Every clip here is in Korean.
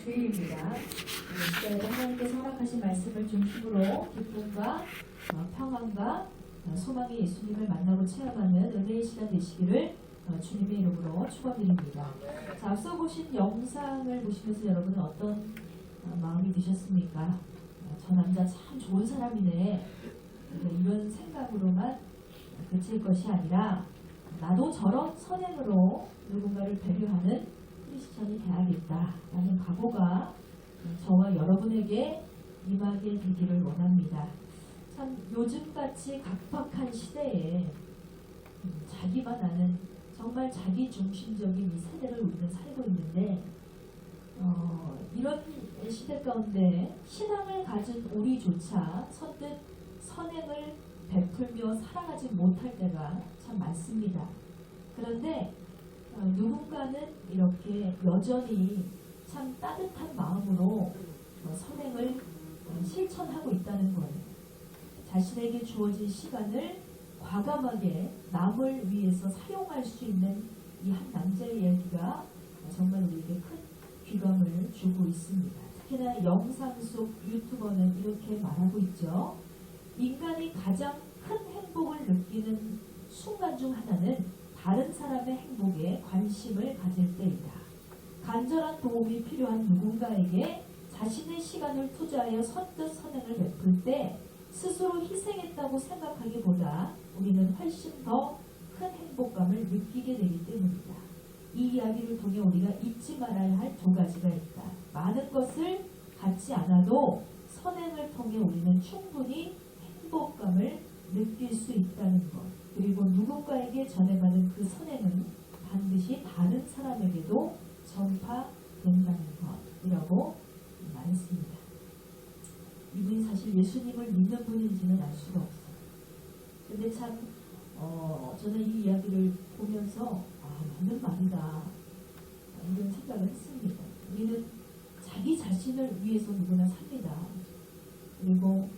주일입니다. 이 시간에도 하나님께서 허락하신 말씀을 중심으로 기쁨과 평안과 소망의 예수님을 만나고 체험하는 은혜의 시간 되시기를 주님의 이름으로 축원드립니다. 자, 앞서 보신 영상을 보시면서 여러분은 어떤 마음이 드셨습니까? 저 남자 참 좋은 사람이네. 이런 생각으로만 그칠 것이 아니라 나도 저런 선행으로 누군가를 배려하는 크리스천이 돼야겠다라는 각오가 저와 여러분에게 임하게 되기를 원합니다. 참 요즘같이 각박한 시대에 자기만 아는 정말 자기 중심적인 이 세대를 우리는 살고 있는데 이런 시대 가운데 신앙을 가진 우리조차 선뜻 선행을 베풀며 살아가지 못할 때가 참 많습니다. 그런데 누군가는 이렇게 여전히 참 따뜻한 마음으로 선행을 실천하고 있다는 거예요. 자신에게 주어진 시간을 과감하게 남을 위해서 사용할 수 있는 이 한 남자의 이야기가 정말 우리에게 큰 귀감을 주고 있습니다. 특히나 영상 속 유튜버는 이렇게 말하고 있죠. 인간이 가장 큰 행복을 느끼는 순간 중 하나는 다른 사람의 행복에 관심을 가질 때이다. 간절한 도움이 필요한 누군가에게 자신의 시간을 투자하여 선뜻 선행을 베풀 때 스스로 희생했다고 생각하기보다 우리는 훨씬 더 큰 행복감을 느끼게 되기 때문이다. 이 이야기를 통해 우리가 잊지 말아야 할 두 가지가 있다. 많은 것을 갖지 않아도 선행을 통해 우리는 충분히 행복감을 느낄 수 있다는 것. 그리고 누군가에게 전해받은 그 선행은 반드시 다른 사람에게도 전파된다는 것이라고 말했습니다. 이분이 사실 예수님을 믿는 분인지는 알 수가 없어요. 근데 참 저는 이 이야기를 보면서 맞는 말이다 이런 생각을 했습니다. 우리는 자기 자신을 위해서 누구나 삽니다. 그리고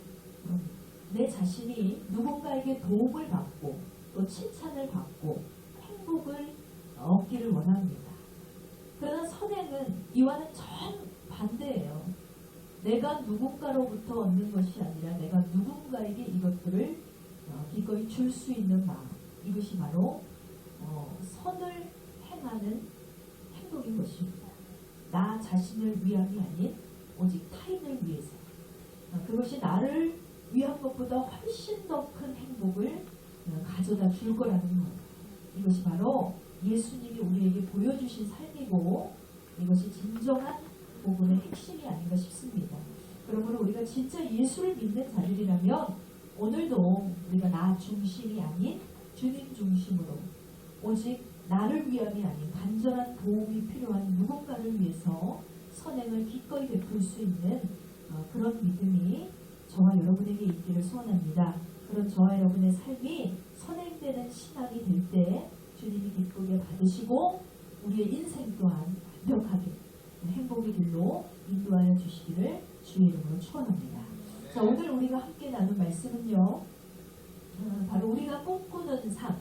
내 자신이 누군가에게 도움을 받고 또 칭찬을 받고 행복을 얻기를 원합니다. 그러나 선행은 이와는 정반대예요. 내가 누군가로부터 얻는 것이 아니라 내가 누군가에게 이것들을 기꺼이 줄 수 있는 마음, 이것이 바로 선을 행하는 행동인 것입니다. 나 자신을 위함이 아닌 오직 타인을 위해서, 그것이 나를 위한 것보다 훨씬 더 큰 행복을 가져다 줄 거라는 거예요. 이것이 바로 예수님이 우리에게 보여주신 삶이고 이것이 진정한 복음의 핵심이 아닌가 싶습니다. 그러므로 우리가 진짜 예수를 믿는 자들이라면 오늘도 우리가 나 중심이 아닌 주님 중심으로 오직 나를 위함이 아닌 간절한 도움이 필요한 누군가를 위해서 선행을 기꺼이 베풀 수 있는 그런 믿음이 저와 여러분에게 있기를 소원합니다. 그런 저와 여러분의 삶이 선행되는 신앙이 될 때 주님이 기쁘게 받으시고 우리의 인생 또한 완벽하게 행복의 길로 인도하여 주시기를 주의 이름으로 축원합니다. 자, 오늘 우리가 함께 나눌 말씀은요, 바로 우리가 꿈꾸는 삶,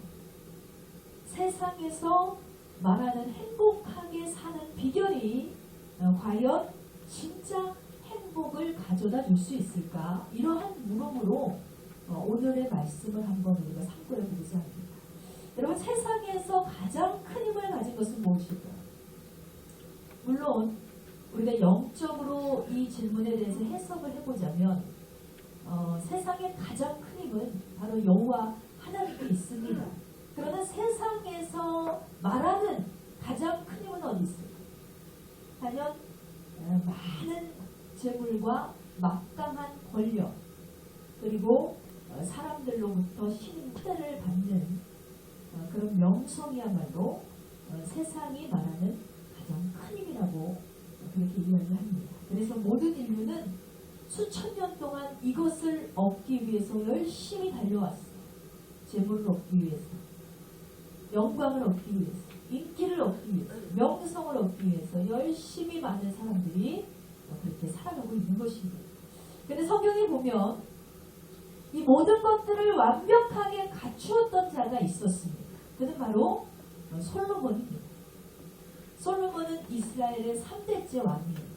세상에서 말하는 행복하게 사는 비결이 과연 진짜 행복을 가져다 줄 수 있을까? 이러한 물음으로 오늘의 말씀을 한번 우리가 참고해 보고자 합니다. 여러분, 세상에서 가장 큰 힘을 가진 것은 무엇일까요? 물론 우리가 영적으로 이 질문에 대해서 해석을 해보자면 세상의 가장 큰 힘은 바로 여호와 하나님께 있습니다. 그러나 세상에서 말하는 가장 큰 힘은 어디 있을까요? 과연 많은 재물과 막강한 권력, 그리고 사람들로부터 신뢰를 받는 그런 명성이야말로 세상이 말하는 가장 큰 힘이라고 그렇게 이야기합니다. 그래서 모든 인류는 수천 년 동안 이것을 얻기 위해서 열심히 달려왔어요. 재물을 얻기 위해서, 영광을 얻기 위해서, 인기를 얻기 위해서, 명성을 얻기 위해서 열심히 많은 사람들이 그렇게 살아가고 있는 것입니다. 그런데 성경에 보면 이 모든 것들을 완벽하게 갖추었던 자가 있었습니다. 그는 바로 솔로몬입니다. 솔로몬은 이스라엘의 3대째 왕이에요.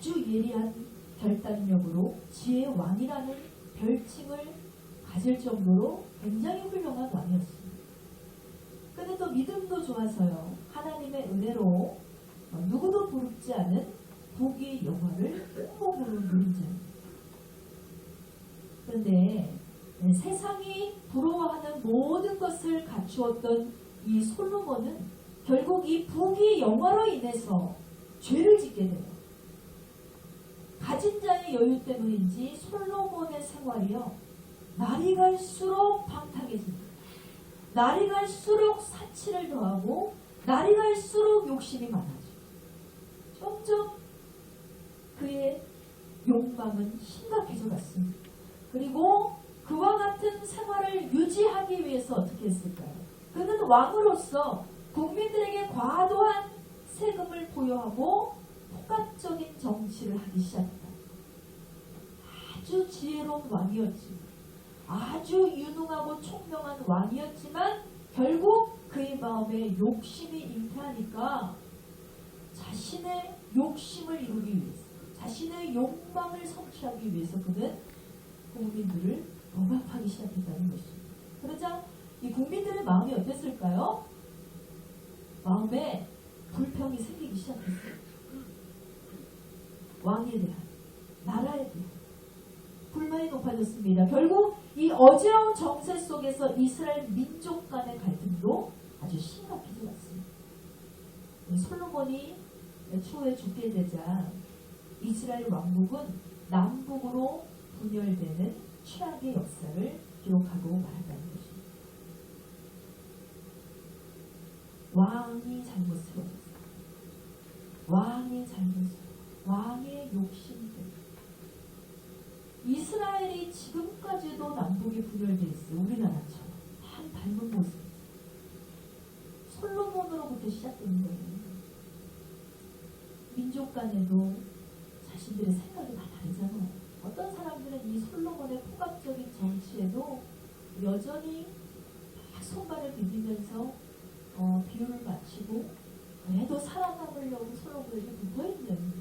아주 예리한 결단력으로 지혜의 왕이라는 별칭을 가질 정도로 굉장히 훌륭한 왕이었습니다. 그런데 또 믿음도 좋아서요. 하나님의 은혜로 누구도 부럽지 않은 부귀 영화를 행복으로 누린 자입니다. 그런데 세상이 부러워하는 모든 것을 갖추었던 이 솔로몬은 결국 이 부귀 영화로 인해서 죄를 짓게 돼요. 가진 자의 여유 때문인지 솔로몬의 생활이요, 날이 갈수록 방탕해집니다. 날이 갈수록 사치를 더하고 날이 갈수록 욕심이 많아져요. 점점 그의 욕망은 심각해져 갔습니다. 그리고 그와 같은 생활을 유지하기 위해서 어떻게 했을까요? 그는 왕으로서 국민들에게 과도한 세금을 부여하고 폭압적인 정치를 하기 시작했다. 아주 지혜로운 왕이었지, 아주 유능하고 총명한 왕이었지만 결국 그의 마음에 욕심이 잉태하니까 자신의 욕심을 이루기 위해서, 자신의 욕망을 성취하기 위해서 그는 국민들을 억압하기 시작했다는 것입니다. 그러자 이 국민들의 마음이 어땠을까요? 마음에 불평이 생기기 시작했어요. 왕에 대한, 나라에 대한 불만이 높아졌습니다. 결국 이 어지러운 정세 속에서 이스라엘 민족 간의 갈등도 아주 심각해져 왔습니다. 솔로몬이 추후에 죽게 되자 이스라엘 왕국은 남북으로 분열되는 최악의 역사를 기록하고 말았다는 것입니다. 왕이 잘못스러웠어요. 왕의 잘못스러워, 왕의 욕심 때문에 이스라엘이 지금까지도 남북이 분열되어 있어요. 우리나라처럼 한 닮은 모습. 솔로몬으로부터 시작되는 거예요. 민족 간에도 자신들의 생각이 다 다르잖아요. 어떤 사람들은 이 솔로몬의 폭압적인 정치에도 여전히 막 손발을 비비면서 비유를 마치고 애도 살아남으려고 솔로몬에게 붙어있는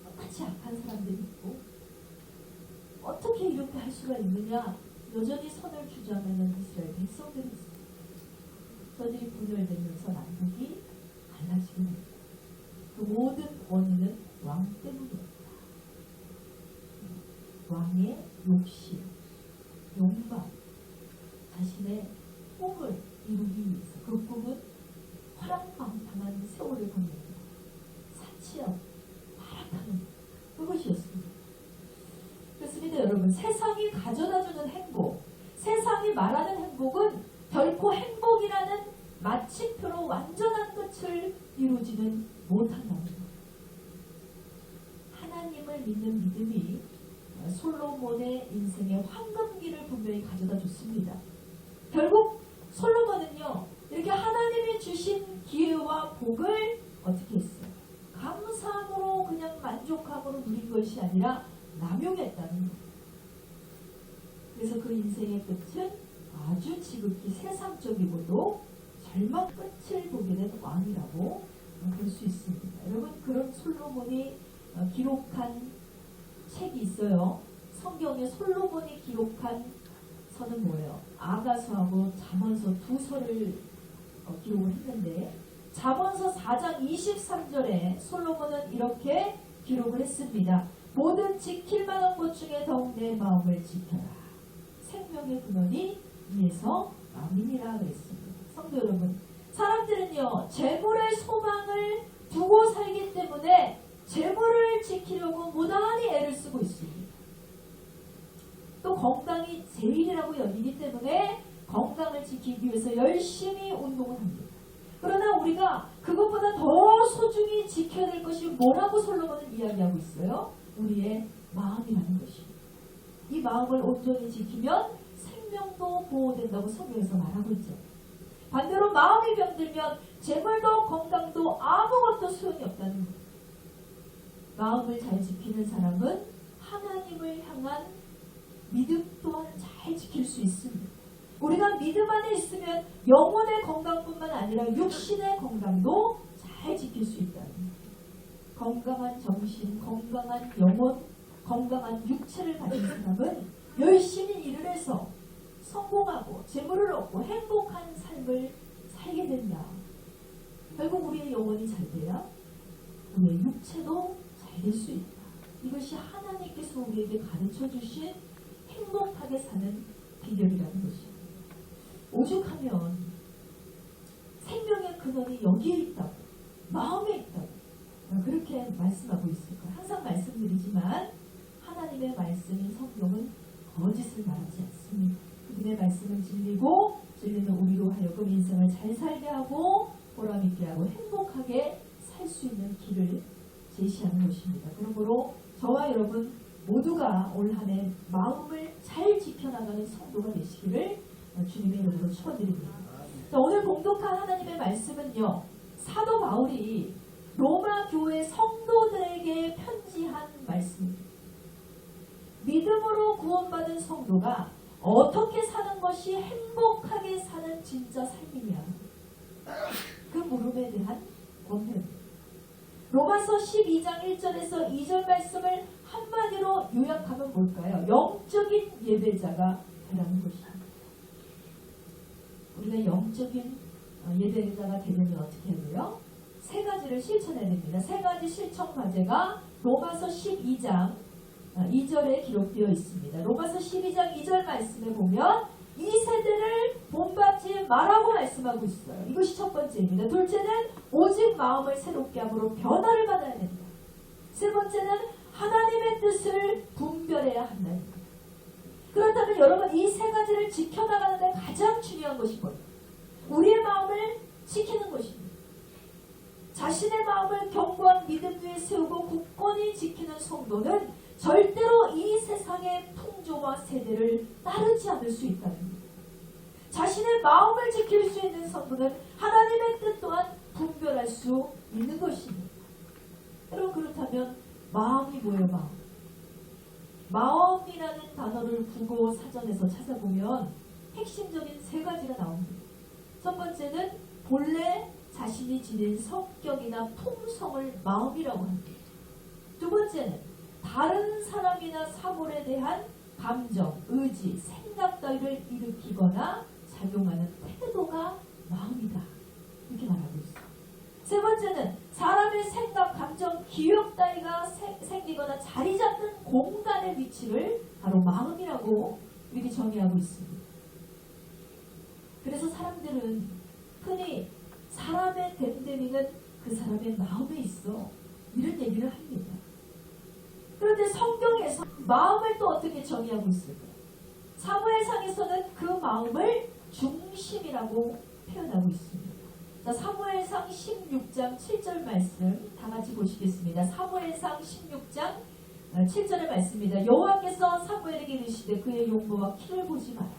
똑같이 악한 사람들이 있고, 어떻게 이렇게 할 수가 있느냐, 여전히 선을 주장하는 이스라엘 백성들이 있습니다. 저들이 분열되면서 남북이 갈라지게 됩니다. 그 모든 원인은 왕 때문입니다. 왕의 욕심, 욕망, 자신의 꿈을 이루기 위해서, 그 꿈은 화랑방탕한 세월을 보내고 사치하고 발악하는 그것이었습니다. 그렇습니다. 여러분, 세상이 가져다주는 행복, 세상이 말하는 행복은 결코 행복이라는 마침표로 완전한 끝을 이루지는 못한답니다. 하나님을 믿는 믿음이 솔로몬의 인생의 황금기를 분명히 가져다 줬습니다. 결국 솔로몬은요, 이렇게 하나님이 주신 기회와 복을 어떻게 했어요? 감사함으로 그냥 만족함으로 누린 것이 아니라 남용했다는 거예요. 그래서 그 인생의 끝은 아주 지극히 세상적이고도 절망 끝을 보게 된 왕이라고 볼 수 있습니다. 여러분, 그런 솔로몬이 기록한 책이 있어요. 성경에 솔로몬이 기록한 서는 뭐예요? 아가서하고 잠언서 두 서를 기록을 했는데, 잠언서 4장 23절에 솔로몬은 이렇게 기록을 했습니다. 모든 지킬 만한 것 중에 더욱 내 마음을 지켜라. 생명의 근원이 이에서 남이니라 그랬습니다. 성도 여러분, 사람들은요, 재물의 소망을 두고 살기 때문에 재물을 지키려고 무단히 애를 쓰고 있습니다. 또 건강이 제일이라고 여기기 때문에 건강을 지키기 위해서 열심히 운동을 합니다. 그러나 우리가 그것보다 더 소중히 지켜야 될 것이 뭐라고 솔로몬은 이야기하고 있어요? 우리의 마음이라는 것입니다. 이 마음을 온전히 지키면 생명도 보호된다고 성경에서 말하고 있죠. 반대로 마음이 병들면 재물도 건강도 아무것도 소용이 없다는 거예요. 마음을 잘 지키는 사람은 하나님을 향한 믿음 또한 잘 지킬 수 있습니다. 우리가 믿음 안에 있으면 영혼의 건강뿐만 아니라 육신의 건강도 잘 지킬 수 있다는 거예요. 건강한 정신, 건강한 영혼, 건강한 육체를 가진 사람은 열심히 일을 해서 성공하고 재물을 얻고 행복한 삶을 살게 된다. 결국 우리의 영혼이 잘 돼야 우리의 육체도 잘 될 수 있다. 이것이 하나님께서 우리에게 가르쳐 주신 행복하게 사는 비결이라는 것입니다. 오죽하면 생명의 근원이 여기에 있다고, 마음에 있다고 그렇게 말씀하고 있을까요? 항상 말씀드리지만 하나님의 말씀인 성경은 거짓을 말하지 않습니다. 그분의 말씀은 진리고 진리는 우리로 하여금 인생을 잘 살게 하고 보람있게 하고 행복하게 살 수 있는 길을 제시하는 것입니다. 그러므로 저와 여러분 모두가 올 한 해 마음을 잘 지켜나가는 성도가 되시기를 주님의 이름으로 축원드립니다. 오늘 공독한 하나님의 말씀은요, 사도 바울이 로마 교회 성도들에게 편지한 말씀입니다. 믿음으로 구원받은 성도가 어떻게 사는 것이 행복하게 사는 진짜 삶이냐, 그 물음에 대한 권면입니다. 로마서 12장 1절에서 2절 말씀을 한마디로 요약하면 뭘까요? 영적인 예배자가 되라는 것입니다. 우리가 영적인 예배자가 되려면 어떻게 해요? 세 가지를 실천해야 됩니다. 세 가지 실천 과제가 로마서 12장 2절에 기록되어 있습니다. 로마서 12장 2절 말씀에 보면 이 세대를 본받지 말라고 말씀하고 있어요. 이것이 첫 번째입니다. 둘째는 오직 마음을 새롭게 함으로 변화를 받아야 된다. 세 번째는 하나님의 뜻을 분별해야 한다입니다. 그렇다면 여러분 이 세 가지를 지켜나가는데 가장 중요한 것이 뭐예요? 우리의 마음을 지키는 것입니다. 자신의 마음을 견고한 믿음 위에 세우고 굳건히 지키는 성도는 절대로 이 세상의 풍조와 세대를 따르지 않을 수 있다는 겁니다. 자신의 마음을 지킬 수 있는 성도는 하나님의 뜻 또한 분별할 수 있는 것입니다. 여러분 그렇다면 마음이 뭐예요? 마음이라는 단어를 국어 사전에서 찾아보면 핵심적인 세 가지가 나옵니다. 첫 번째는 본래 자신이 지닌 성격이나 품성을 마음이라고 합니다. 두 번째는 다른 사람이나 사물에 대한 감정, 의지, 생각 따위를 일으키거나 작용하는 태도가 마음이다. 이렇게 말하고 있어요. 세 번째는 사람의 생각, 감정, 기억 따위가 생기거나 자리 잡는 공간의 위치를 바로 마음이라고 이렇게 정의하고 있습니다. 그래서 사람들은 흔히 사람의 됨됨이는 그 사람의 마음에 있어 이런 얘기를 합니다. 그런데 성경에서 마음을 또 어떻게 정의하고 있을까요? 사무엘상에서는 그 마음을 중심이라고 표현하고 있습니다. 자, 사무엘상 16장 7절 말씀 다 같이 보시겠습니다. 사무엘상 16장 7절의 말씀입니다. 여호와께서 사무엘에게 이르시되 그의 용모와 키를 보지 마라.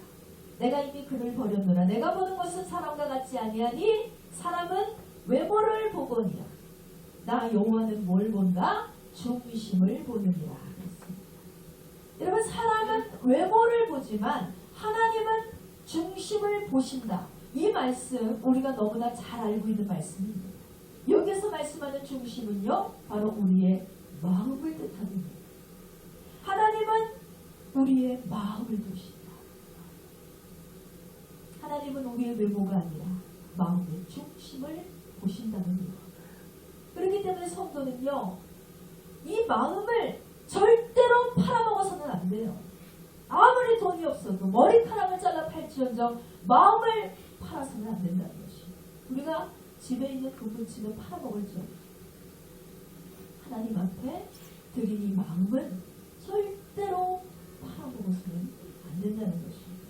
내가 이미 그를 버렸노라. 내가 보는 것은 사람과 같지 아니하니 사람은 외모를 보거니와 나 여호와는 뭘 본다? 중심을 보느니라. 여러분 사람은 외모를 보지만 하나님은 중심을 보신다. 이 말씀 우리가 너무나 잘 알고 있는 말씀입니다. 여기서 말씀하는 중심은요 바로 우리의 마음을 뜻합니다. 하나님은 우리의 마음을 보신다. 하나님은 우리의 외모가 아니라 마음의 중심을 보신다는 거예요. 그렇기 때문에 성도는요 이 마음을 절대로 팔아먹어서는 안 돼요. 아무리 돈이 없어도 머리카락을 잘라 팔지언정 마음을 팔아서는 안 된다는 것이. 우리가 집에 있는 금붙이는 팔아먹을죠. 하나님 앞에 드린 이 마음은 절대로 팔아먹어서는 안 된다는 것입니다.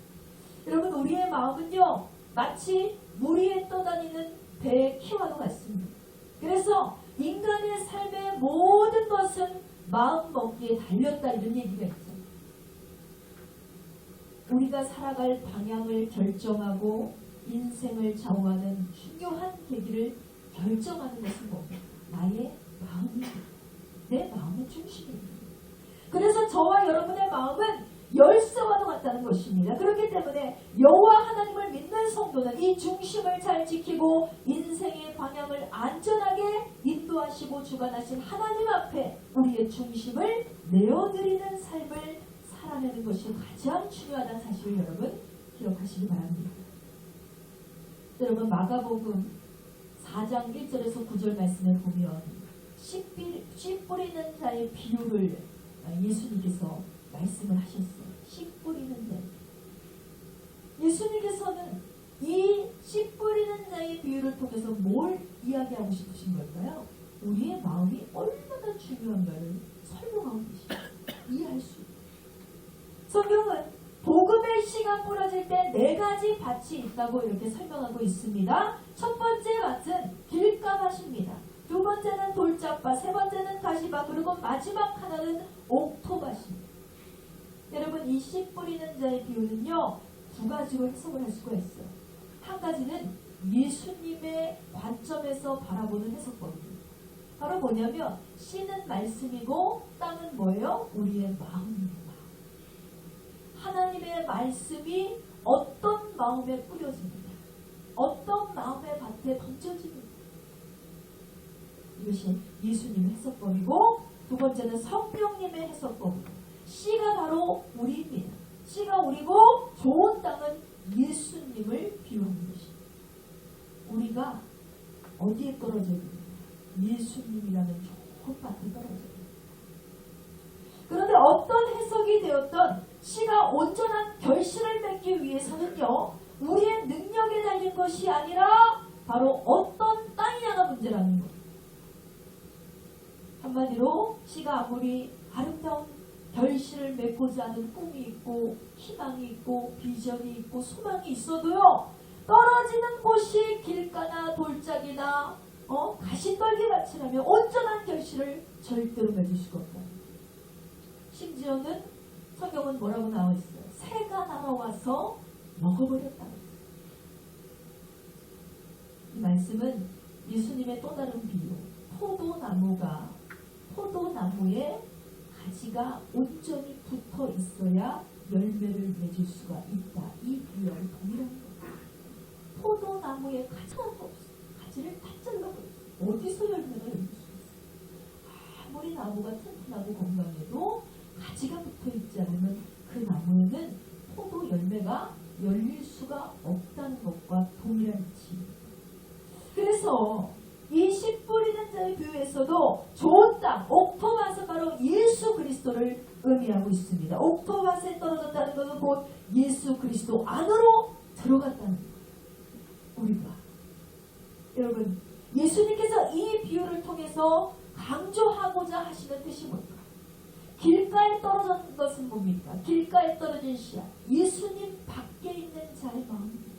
여러분 우리의 마음은요 마치 물 위에 떠다니는 배의 키와도 같습니다. 그래서 인간의 삶의 모든 것은 마음 먹기에 달렸다 이런 얘기가 있죠. 우리가 살아갈 방향을 결정하고 인생을 좌우하는 중요한 계기를 결정하는 것은 뭡니까? 나의 마음입니다. 내 마음의 중심입니다. 그래서 저와 여러분의 마음은 열쇠와도 같다는 것입니다. 그렇기 때문에 여호와 하나님을 믿는 성도는 이 중심을 잘 지키고 인생의 방향을 안전하게 인도하시는 주관하시고 주관하신 하나님 앞에 우리의 중심을 내어드리는 삶을 살아내는 것이 가장 중요하다는 사실을 여러분 기억하시기 바랍니다. 여러분 마가복음 4장 1절에서 9절 말씀을 보면 씨 뿌리는 자의 비유를 예수님께서 말씀을 하셨어요. 씨 뿌리는 자. 예수님께서는 이 씨 뿌리는 자의 비유를 통해서 뭘 이야기하고 싶으신 걸까요? 우리의 마음이 얼마나 중요한가를 설명하고 계십니다. 이해할 수 있다. 성경은 복음의 씨가 뿌려질 때 4가지 밭이 있다고 이렇게 설명하고 있습니다. 첫 번째 밭은 길가밭입니다. 두 번째는 돌짝밭, 세 번째는 가시밭, 그리고 마지막 하나는 옥토밭입니다. 여러분 이 씨 뿌리는 자의 비유는요 2가지로 해석을 할 수가 있어요. 한 가지는 예수님의 관점에서 바라보는 해석법입니다. 바로 뭐냐면 씨는 말씀이고 땅은 뭐예요? 우리의 마음입니다. 하나님의 말씀이 어떤 마음에 뿌려집니다. 어떤 마음의 밭에 던져집니다. 이것이 예수님의 해석법이고 두 번째는 성령님의 해석법이고 씨가 바로 우리입니다. 씨가 우리고 좋은 땅은 예수님을 비유하는 것입니다. 우리가 어디에 떨어져야 됩니까? 예수님이라는 좋은 밭에 떨어져야 됩니다. 그런데 어떤 해석이 되었던 씨가 온전한 결실을 맺기 위해서는요 우리의 능력에 달린 것이 아니라 바로 어떤 땅이냐가 문제라는 거예요. 한마디로 씨가 아무리 아름다운 결실을 맺고자 하는 꿈이 있고 희망이 있고 비전이 있고 소망이 있어도요 떨어지는 곳이 길가나 돌짝이나 가시떨기 같이라면 온전한 결실을 절대로 맺을 수가 없다. 심지어는 성경은 뭐라고 나와 있어요? 새가 날아와서 먹어버렸다. 이 말씀은 예수님의 또 다른 비유, 포도나무에 가지가 온전히 붙어 있어야 열매를 맺을 수가 있다. 이 비유와 동일한 거예요. 포도나무에 가지가 없어. 가지를 다 잘라버렸어. 어디서 열매가 열릴 수 있어? 아무리 나무가 튼튼하고 건강해도 가지가 붙어 있지 않으면 그 나무에는 포도 열매가 열릴 수가 없다는 것과 동일한 이치입니다. 그래서 이 씨 뿌리는 자의 비유에서도 좋은 땅, 옥토밭은 바로 예수 그리스도를 의미하고 있습니다. 옥토밭에 떨어졌다는 것은 곧 예수 그리스도 안으로 들어갔다는 거예요. 우리가 여러분 예수님께서 이 비유를 통해서 강조하고자 하시는 뜻이 뭘까? 길가에 떨어진 것은 뭡니까? 길가에 떨어진 씨앗, 예수님 밖에 있는 자의 마음입니다.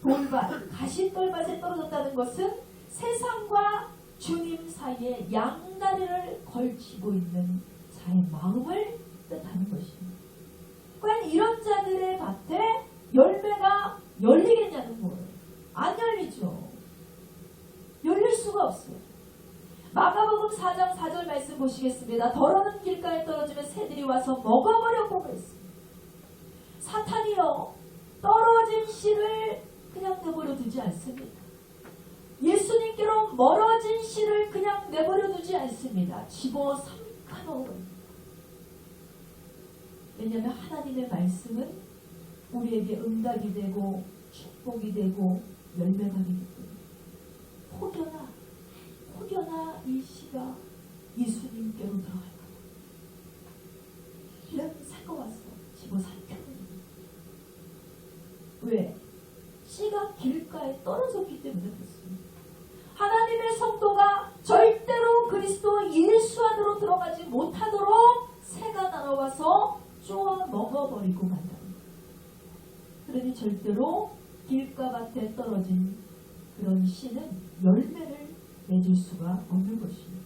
돌밭, 가시떨밭에 떨어졌다는 것은 세상과 주님 사이에 양다리를 걸치고 있는 자의 마음을 뜻하는 것입니다. 과연 이런 자들의 밭에 열매가 열리겠냐는 거예요. 안 열리죠. 열릴 수가 없어요. 마가복음 4장 4절 말씀 보시겠습니다. 더러는 길가에 떨어지면 새들이 와서 먹어버렸고 그랬습니다. 사탄이요 떨어진 씨를 그냥 내버려 두지 않습니다. 예수님께로 멀어진 씨를 그냥 내버려 두지 않습니다. 집어 삼가 넣어버립니다. 왜냐하면 하나님의 말씀은 우리에게 응답이 되고 축복이 되고 열매가 되기 때문에 혹여나 이 씨가 예수님께로 들어갈까 이런 사고 왔어. 집어 삼켜버립니다. 왜? 씨가 길가에 떨어졌기 때문에 그렇습니다. 하나님의 성도가 절대로 그리스도 예수 안으로 들어가지 못하도록 새가 날아와서 쪼아 먹어버리고 만다. 그러니 절대로 길가밭에 떨어진 그런 씨는 열매를 맺을 수가 없는 것입니다.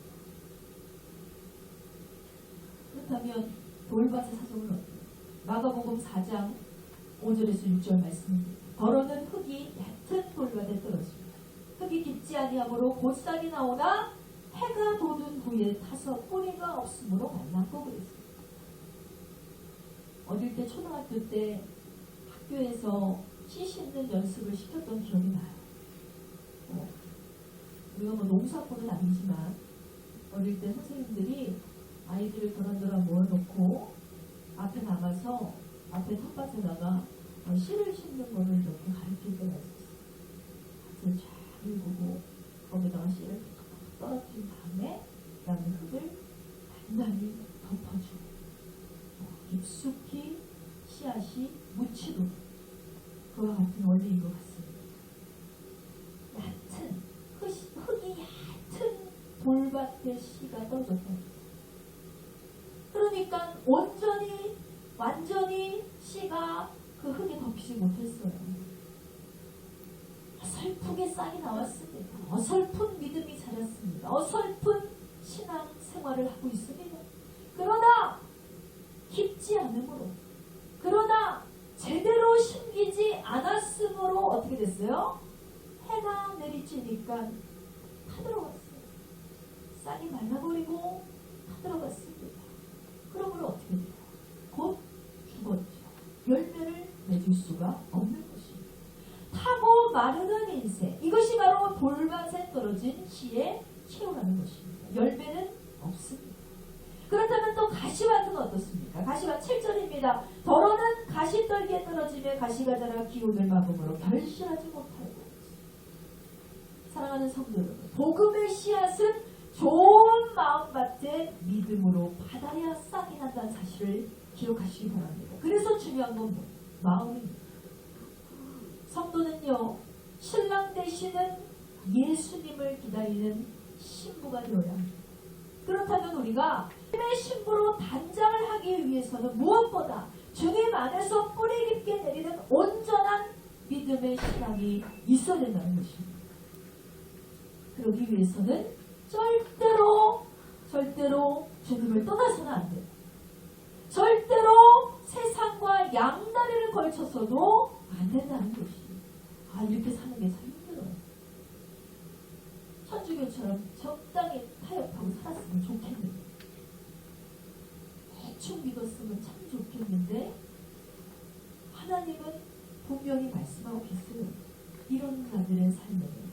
그렇다면 돌밭의 사정은 어때요? 마가복음 4장 5절에서 6절 말씀입니다. 더러는 흙이 얕은 돌밭에 떨어집니다. 흙이 깊지 아니하므로 곧싹이 나오나 해가 돋은 후에 타서 뿌리가 없으므로 말랐고 그랬습니다. 어릴 때 초등학교 때 학교에서 씨 심는 연습을 시켰던 기억이 나요. 우리가 제가 뭐 농사꾼은 아니지만 어릴 때 선생님들이 아이들을 도란도란 모아놓고 앞에 나가서 앞에 텃밭에다가 씨를 심는 거를 이렇게 가르칠 때가 있었어요. 밭을 쫙 일구고 거기다가 씨를 떨어뜨린 다음에 그다음에 흙을 단단히 덮어주고 깊숙이 씨앗이 묻히도록 그와 같은 원리인 것 같습니다. 얕은 흙이 얕은 돌밭에 씨가 떨어졌다. 그러니까 완전히 씨가 그 흙에 덮이지 못했어요. 어설프게 싹이 나왔습니다. 어설픈 믿음이 자랐습니다. 어설픈 신앙 생활을 하고 있습니다. 그러나 깊지 않으므로, 그러나 제대로 심기지 않았으므로 어떻게 됐어요? 해가 내리쬐니까 타들어갔어요. 싹이 말라버리고 타들어갔습니다. 그러므로 어떻게 돼요? 곧 죽었죠. 열매를 맺을 수가 없는 것입니다. 타고 마르는 인생, 이것이 바로 돌밭에 떨어진 씨의 최후라는 것입니다. 열매는 없습니다. 그렇다면 또 가시밭은 어떻습니까? 가시밭 7절입니다. 더러는 가시떨기에 떨어지며 가시가 자라 기운을 막음으로 결실하지 못하고. 사랑하는 성도 여러분, 복음의 씨앗은 좋은 마음밭에 믿음으로 받아야 싹이 난다는 사실을 기억하시기 바랍니다. 그래서 중요한 건 마음입니다. 성도는요, 신랑 되시는 예수님을 기다리는 신부가 되어야 합니다. 그렇다면 우리가 주님의 신부로 단장을 하기 위해서는 무엇보다 주님 안에서 뿌리 깊게 내리는 온전한 믿음의 신앙이 있어야 된다는 것입니다. 그러기 위해서는 절대로 주님을 떠나서는 안 돼요. 절대로 세상과 양다리를 걸쳐서도 안 된다는 것입니다. 이렇게 사는 게 참 힘들어요. 천주교처럼 적당히 타협하고 살았으면 좋겠는데, 대충 믿었으면 참 좋겠는데, 하나님은 분명히 말씀하고 계세요. 이런 자들의 삶에는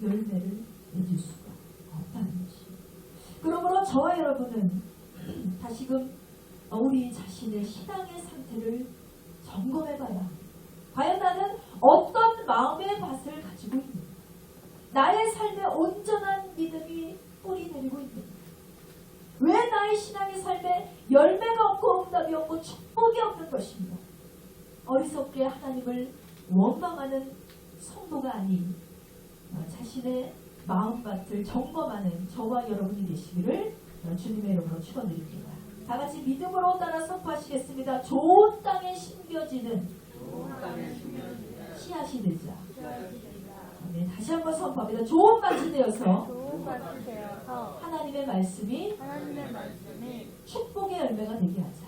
열매를 맺을 수가 없다는 것입니다. 그러므로 저와 여러분은 다시금 우리 자신의 신앙의 상태를 점검해봐야 합니다. 과연 나는 어떤 마음의 밭을 가지고 있는가? 나의 삶에 온전한 믿음이 뿌리 내리고 있는가? 왜 나의 신앙의 삶에 열매가 없고 응답이 없고 축복이 없는 것인가? 어리석게 하나님을 원망하는 성도가 아닌 자신의 마음밭을 점검하는 저와 여러분이 되시기를 주님의 이름으로 축원드립니다. 다같이 믿음으로 따라 선포하시겠습니다. 좋은 땅에 심겨지는 씨앗이 되자. 네, 다시 한번 선포합니다. 좋은 밭이 되어서 하나님의 말씀이 축복의 열매가 되게 하자.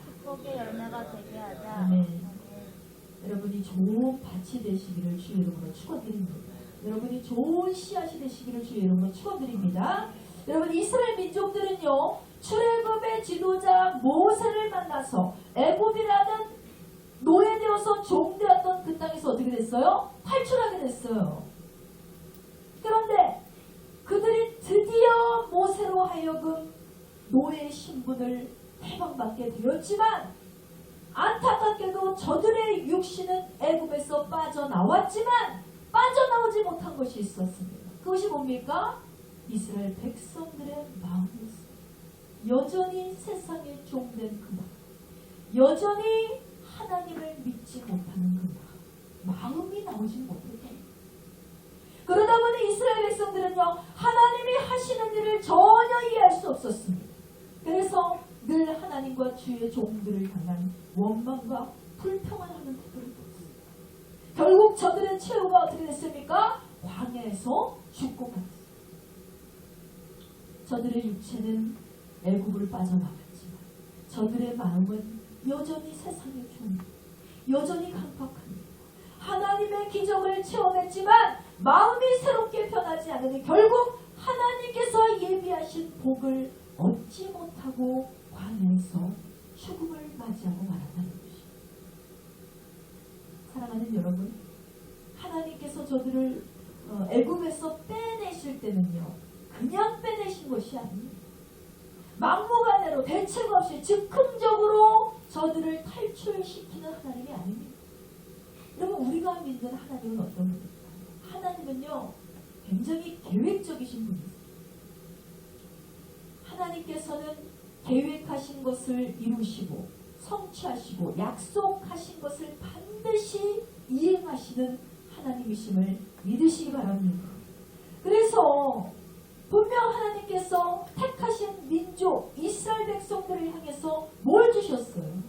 아멘. 여러분이 좋은 밭이 되시기를 주의 이름으로 축원드립니다. 여러분이 좋은 씨앗이 되시기를 주의 이름으로 축원드립니다. 여러분, 이스라엘 민족들은요, 출애굽의 지도자 모세를 만나서 애굽이라는 노예되어서 종되었던 그 땅에서 어떻게 됐어요? 탈출하게 됐어요. 그런데 그들이 드디어 모세로 하여금 노예 신분을 해방받게 되었지만, 안타깝게도 저들의 육신은 애굽에서 빠져나왔지만 빠져나오지 못한 것이 있었습니다. 그것이 뭡니까? 이스라엘 백성들의 마음이었습니다. 여전히 세상에 종된 그 마음, 여전히 하나님을 믿지 못하는 그 마음이 나오지 못했다. 그러다 보니 이스라엘 백성들은요, 하나님이 하시는 일을 전혀 이해할 수 없었습니다. 그래서 늘 하나님과 주의 종들을 향한 원망과 불평을 하는 태도를 보였습니다. 결국 저들의 최후가 어떻게 됐습니까? 광야에서 죽고 갔습니다. 저들의 육체는 애굽을 빠져나갔지만 저들의 마음은 여전히 세상의 종, 여전히 강팍합니다. 하나님의 기적을 체험했지만 마음이 새롭게 변하지 않으니 결국 하나님께서 예비하신 복을 얻지 못하고 광야에서 죽음을 맞이하고 말았다는 것입니다. 사랑하는 여러분, 하나님께서 저들을 애굽에서 빼내실 때는요, 그냥 빼내신 것이 아닙니다. 막무가내로 대책 없이 즉흥적으로 저들을 탈출시키는 하나님이 아닙니다. 여러분, 우리가 믿는 하나님은 어떤 분입니까? 하나님은요, 굉장히 계획적이신 분이세요. 하나님께서는 계획하신 것을 이루시고 성취하시고 약속하신 것을 반드시 이행하시는 하나님이심을 믿으시기 바랍니다. 그래서 분명 하나님께서 택하신 민족 이스라엘 백성들을 향해서 뭘 주셨어요?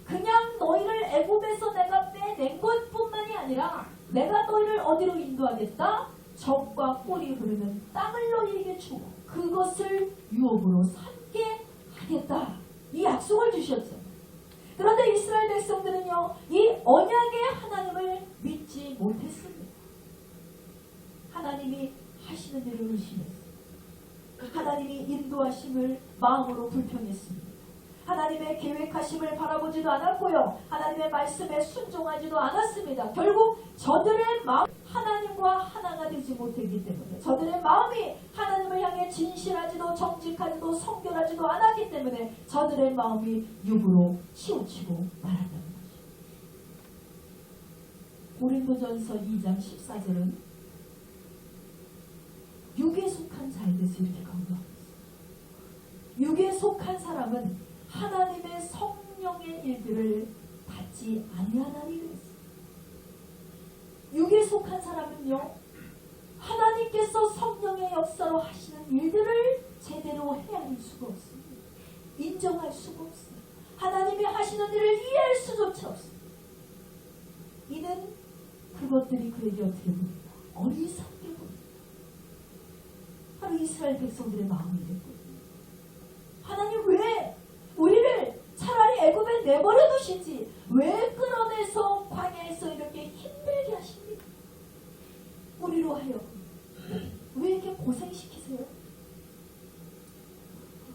그냥 너희를 애굽에서 내가 빼낸 것뿐만이 아니라 내가 너희를 어디로 인도하겠다? 적과 꿀이 흐르는 땅을 너희에게 주고 그것을 유업으로 삼게 하겠다. 이 약속을 주셨죠. 그런데 이스라엘 백성들은요, 이 언약의 하나님을 믿지 못했습니다. 하나님이 하시는 일을 의심했습니다. 하나님이 인도하심을 마음으로 불평했습니다. 하나님의 계획하심을 바라보지도 않았고요. 하나님의 말씀에 순종하지도 않았습니다. 결국 저들의 마음 하나님과 하나가 되지 못했기 때문에 저들의 마음이 하나님을 향해 진실하지도 정직하지도 성결하지도 않았기 때문에 저들의 마음이 육으로 치우치고 말았다는 것입니다. 고린도전서 2장 14절은 육에 속한 자에 대해서 이렇게 강조하고 있습니다. 육에 속한 사람은 하나님의 성령의 일들을 받지 아니하나니 그랬습니다. 육에 속한 사람은요, 하나님께서 성령의 역사로 하시는 일들을 제대로 헤아릴 수가 없습니다. 인정할 수가 없습니다. 하나님이 하시는 일을 이해할 수조차 없습니다. 이는 그것들이 그에게 어떻게 보입니까? 어리석게 보입니다. 바로 이스라엘 백성들의 마음이 됐거든요. 하나님 왜 우리를 차라리 애굽에 내버려 두시지 왜 끌어내서 광야에서 이렇게 힘들게 하십니까? 우리로 하여 왜 이렇게 고생시키세요?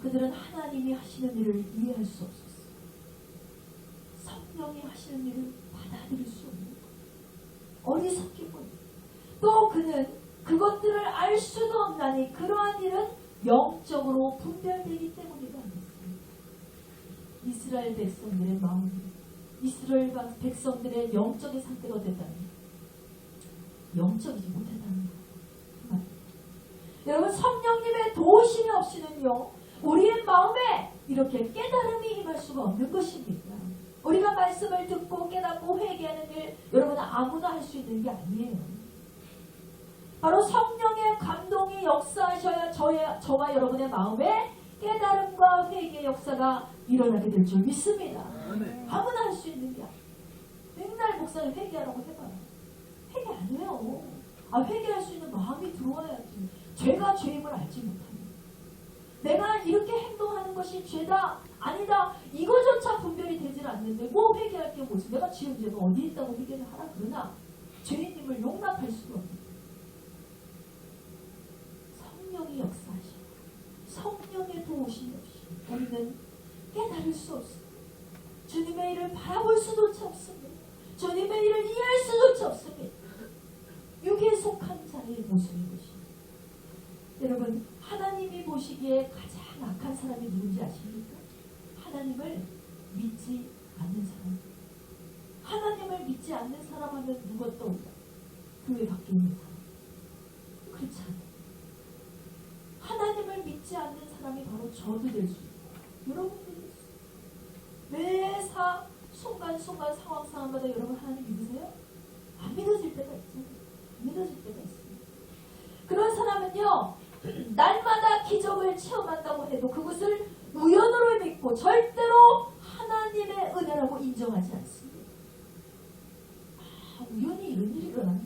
그들은 하나님이 하시는 일을 이해할 수 없었어요. 성령이 하시는 일을 받아들일 수 없는 거예요. 어리석게 보입니다. 또 그는 그것들을 알 수도 없나니 그러한 일은 영적으로 분별되기 때문이다. 이스라엘 백성들의 마음이 이스라엘 백성들의 영적인 상태가 어땠다는 영적이지 못했다는 거예요. 여러분, 성령님의 도우심이 없이는요, 우리의 마음에 이렇게 깨달음이 임할 수가 없는 것입니다. 우리가 말씀을 듣고 깨닫고 회개하는 일, 여러분 아무나 할 수 있는 게 아니에요. 바로 성령의 감동이 역사하셔야 저와 여러분의 마음에 깨달음과 회개의 역사가 일어나게 될 줄 믿습니다. 아무나 할 수 있는 게 아니에요. 맨날 목사님 회개하라고 해봐요. 회개 안 해요. 회개할 수 있는 마음이 들어와야지. 죄가 죄임을 알지 못합니다. 내가 이렇게 행동하는 것이 죄다 아니다 이거조차 분별이 되질 않는데 뭐 회개할 게 뭐지? 내가 지은 죄가 어디 있다고 회개를 하라 그러나 죄인님을 용납할 수가 없습니다. 성령이 역사하시고 성령의 도우심이 없이 우리는 깨달을 수 없습니다. 주님의 일을 바라볼 수조차 없습니다. 주님의 일을 이해할 수조차 없습니다. 육에 속한 자의 모습인 것입니다. 여러분, 하나님이 보시기에 가장 악한 사람이 누군지 아십니까? 하나님을 믿지 않는 사람. 하나님을 믿지 않는 사람 하면 누가 떠올라? 교회 밖에 있는 사람. 그렇지 않아요. 하나님을 믿지 않는 사람이 바로 저도 될 수 있고 여러분도 될 수 있어요. 매 순간순간 상황마다 여러분 하나님 믿으세요? 안 믿어질 때가 있잖아요. 안 믿어질 때가 있습니다. 그런 사람은요, 날마다 기적을 체험한다고 해도 그것을 우연으로 믿고 절대로 하나님의 은혜라고 인정하지 않습니다. 우연히 이런 일이 일어났네.